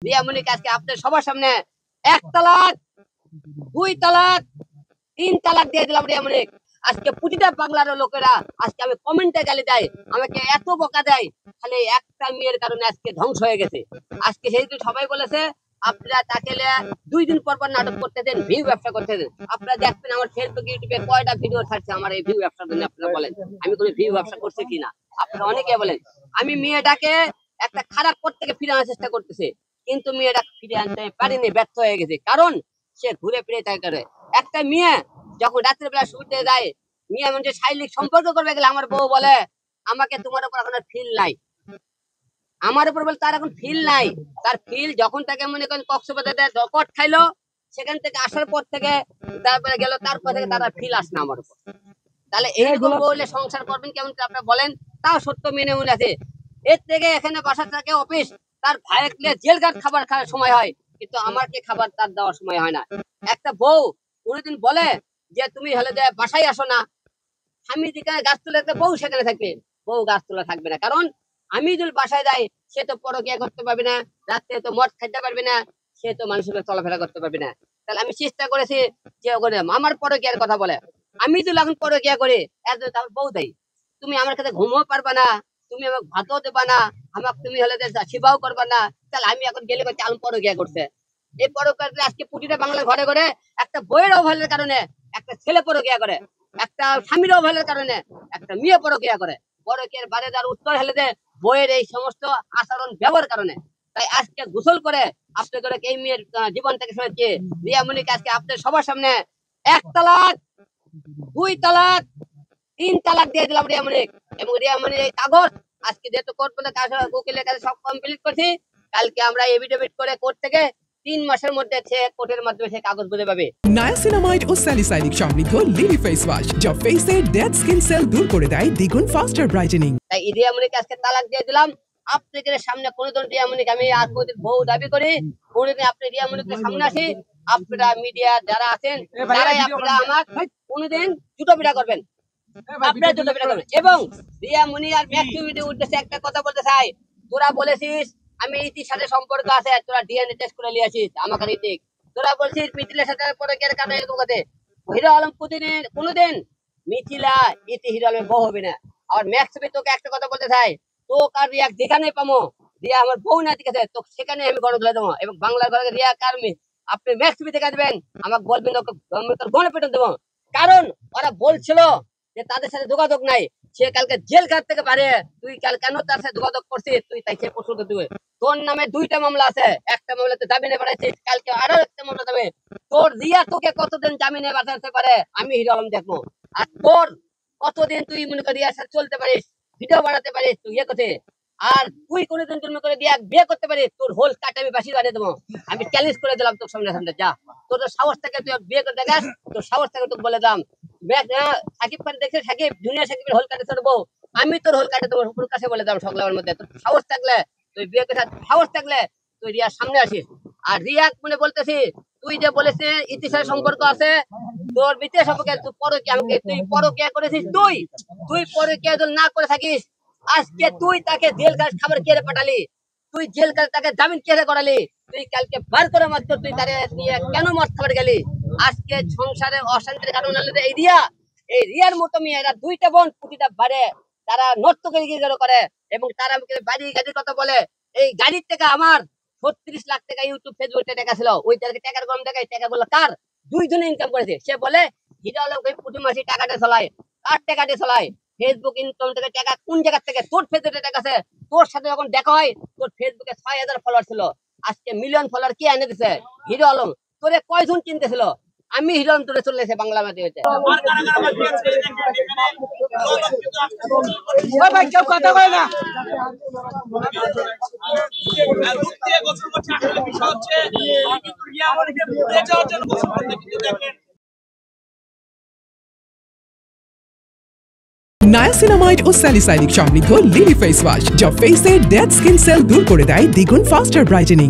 রিয়া মনিকে আজকে আপনাদের সবার সামনে 1 তালাক 2 তালাক 3 তালাক দিয়ে দিলাম রিয়া মনিক। আজকে প্রতিটা বাংলার লোকেরা আজকে আমি কমেন্টে গালি দেয়, আমাকে এত বকা দেয়, খালি একটা মেয়ের কারণে আজকে ধ্বংস হয়ে গেছে। আজকে সেই সবাই বলেছে আপনারা তাকে 2 দিন পর পর নাটক করতে দেন, ভিউ ব্যবসা করতে দেন। আপনারা দেখবেন আমার ফেসবুক ইউটিউবে কয়টা ভিডিও ছাড়ছে আমার এই ভিউ ব্যবসার জন্য। আপনারা বলেন আমি কোনো ভিউ ব্যবসা করছি কিনা? আপনারা অনেকে বলেন আমি মেয়েটাকে একটা খারাপ পথ থেকে ফিরে আনার চেষ্টা করতেছে, কিন্তু মেয়েটা ফিরে আনতে পারেনি, ব্যর্থ হয়ে গেছে। কারণ সে ঘুরে ফিরে তাই করে। একটা মেয়ে যখন রাত্রে বেলা শুতে যায়, মেয়ে মনে শারীরিক সম্পর্ক করবে গেলে আমার বউ বলে আমাকে তোমার উপর এখন ফিল নাই, আমার উপর বলে তার এখন ফিল নাই। তার ফিল যখন তাকে মনে করেন কক্সবাজারে কট খাইলো, সেখান থেকে আসার পর থেকে তারপরে গেল, তারপর থেকে তারা ফিল আসে না আমার উপর। তাহলে এইরকম বললে সংসার করবেন কেমন আপনারা বলেন? তাও সত্য মেনে মনে আছে। এর থেকে এখানে বাসা থাকে অফিস, তার ভাইকে জেল গার্ড খাবার খাওয়ার সময় হয়, কিন্তু আমাকে খাবার তার দেওয়ার সময় হয় না। একটা বউ কোনোদিন বলে যে তুমি হলে যে বাসায় আসো না, স্বামী যেখানে গাছ তুলে বউ সেখানে থাকবে, বউ গাছ তোলা থাকবে না। কারণ আমি যদি বাসায় যাই, সে তো পরকিয়া করতে পারবে না, রাত্রে তো মদ খাইতে পারবে না, সে তো মানুষের চলাফেরা করতে পারবে না। তাহলে আমি চেষ্টা করেছি যে আমার পরকিয়ার কথা বলে, আমি যদি এখন পরকিয়া করি তার বউ দেয়, তুমি আমার কাছে ঘুমও পারবা না, তুমি আমাকে ভাতও দেবা না, আমাকে তুমি হলে সেবাও করবা না। তাহলে আমি এখন গেলে আমি পরকিয়া করছে। এই পরকিয়া আজকে প্রতিটা বাংলার ঘরে ঘরে একটা বইয়ের অভাবের কারণে একটা ছেলে পরকিয়া করে, একটা স্বামীর অভাবের কারণে একটা মেয়ে পরকিয়া করে। পরকিয়ার বারে যার উত্তর হলে যে বইয়ের এই সমস্ত আচরণ ব্যবহার কারণে। তাই আজকে গোসল করে আপনাদের এই মেয়ের জীবন থেকে শুনেছি রিয়া মনিকে আজকে আপনাদের সবার সামনে 1 তালাক 2 তালাক 3 তালাক দিয়ে দিলাম রিয়া মনিক। এবং রিয়া মনির এই কাগজ আজকে যেহেতু কোর্ট বলে উকিলের কাছে সব কমপ্লিট করছি, কালকে আমরা এফিডেভিট করে কোর্ট থেকে 3 মাসের মধ্যে সে কোর্টের মাধ্যমে সে কাগজ বুঝে পাবে। নায়াসিনামাইড ও স্যালিসাইলিক সমৃদ্ধ লিলি ফেস ওয়াশ যা ফেসের ডেড স্কিন সেল দূর করে দেয় দ্বিগুণ ফাস্টার ব্রাইটেনিং। তাই রিয়া মনিকে আজকে তালাক দিয়ে দিলাম। আপনাদের সামনে কোনদিন রিয়া মনিকে আমি আর কোনদিন বউ দাবি করি, কোনদিন আপনি রিয়া মনিকে সামনে আসি, আপনারা মিডিয়া যারা আছেন তারাই আপনারা আমার কোনদিন জুতো পিটা করবেন, আপনারা জুতো পিটা করবেন। এবং রিয়া মনি আর ম্যাক্সিমিটির উদ্দেশ্যে একটা কথা বলতে চাই, তোরা বলেছিস আমি ইতির সাথে সম্পর্ক আছে, তোরা ডিএনএ টেস্ট করে নিয়ে আসিস আমাকে ইতিক, তোরা বলছিস মিথিলের সাথে পরে কে কারণে এরকম কথা। হিরো আলম কোনদিন মিথিলা ইতি হিরো আলমের বউ হবে না। আর ম্যাক্সিমি তোকে একটা কথা বলতে চাই, তোকে আর রিয়া যেখানে পাবো, রিয়া আমার বউ না ঠিক আছে, তো সেখানে আমি গড় ধরে দেবো। এবং বাংলার ঘরে রিয়া কারমি আপনি ম্যাক্সিমি দেখা দেবেন, আমাকে বলবেন তোর গণে পেটন দেবো। কারণ ওরা বলছিল যে তাদের সাথে যোগাযোগ নাই, সে কালকে জেল খাট থেকে পারে, তুই কাল কেন তার সাথে যোগাযোগ করছিস? তুই তাই সে প্রশ্ন দিবে। তোর নামে 2টা মামলা আছে, একটা মামলাতে জামিনে বাড়াইছিস, কালকে আরো একটা মামলা যাবে। তোর রিয়া তোকে কতদিন জামিনে বাঁচাতে পারে আমি হিরো আলম দেখবো। আর তোর কতদিন তুই মনে করি রিয়ার সাথে চলতে পারিস, ভিডিও বানাতে পারিস, তুই ইয়ে করতে। আর তুই কোনোদিন জন্ম করে দিয়া বিয়ে করতে পারিস, তোর হোল কাটে আমি বাসি বানিয়ে দেবো। আমি চ্যালেঞ্জ করে দিলাম তোর সামনে সামনে, যা তোর সাহস থেকে তুই বিয়ে করে দেখাস, তোর সাহস থেকে তোকে বলে দাম। সাকিব খান দেখছে, সাকিব জুনিয়র সাকিবের হোল কাটে দেবো, আমি তোর হোল কাটে দেবো। উপর কাছে বলে দাম সকলের মধ্যে। তোর সাহস থাকলে তুই বিয়ে করে, সাহস থাকলে তুই রিয়ার সামনে আসিস। আর রিয়া মনে বলতেছি তুই যে বলেছিস ইতিহাসের সম্পর্ক আছে, তোর বিতে সম্পর্কে তুই পরকিয়া, আমাকে তুই পরকিয়া করেছিস, তুই পরকিয়া যদি না করে থাকিস, আজকে তুই তাকে জেল খাবার কে পাঠালি, তুই জেল তাকে জামিন কে করালি, তুই কালকে বার করে মাত্র তুই তারে নিয়ে কেন মদ খাবার গেলি? আজকে সংসারে অশান্তির কারণ হলো এই রিয়ার মতো মেয়েরা 2টা বোন প্রতিটা বারে তারা নর্তকী করে। এবং তারা আমাকে বাড়ি গাড়ির কথা বলে, এই গাড়ির টাকা আমার 36 লাখ টাকা ইউটিউব ফেসবুকে টাকা ছিল, ওই টাকার গরম টাকায় টাকাগুলো কার? 2 জনে ইনকাম করেছে। সে বলে হিরো আলম প্রতি মাসে টাকাটা চালায়, কার টাকাটা চালায়? ফেসবুক ইনকাম থেকে টাকা কোন জায়গা থেকে? তোর ফেসবুকে টাকা আছে। তোর সাথে যখন দেখা হয় তোর ফেসবুকে 6000 ফলোয়ার ছিল, আজকে মিলিয়ন ফলোয়ার কে এনে দিছে? হিরো আলম। তোরে কয়জন চিনতেছিল? আমি হিরো আলম তোরে চলে এসে বাংলা মাটি হয়েছে। কেউ কথা কয় না। নায়াসিনামাইড ও স্যালিসাইলিক সমৃদ্ধ লিলি ফেস ওয়াশ যা ফেসের ডেড স্কিন সেল দূর করে দেয় দ্বিগুণ ফাস্টার ব্রাইটেনিং।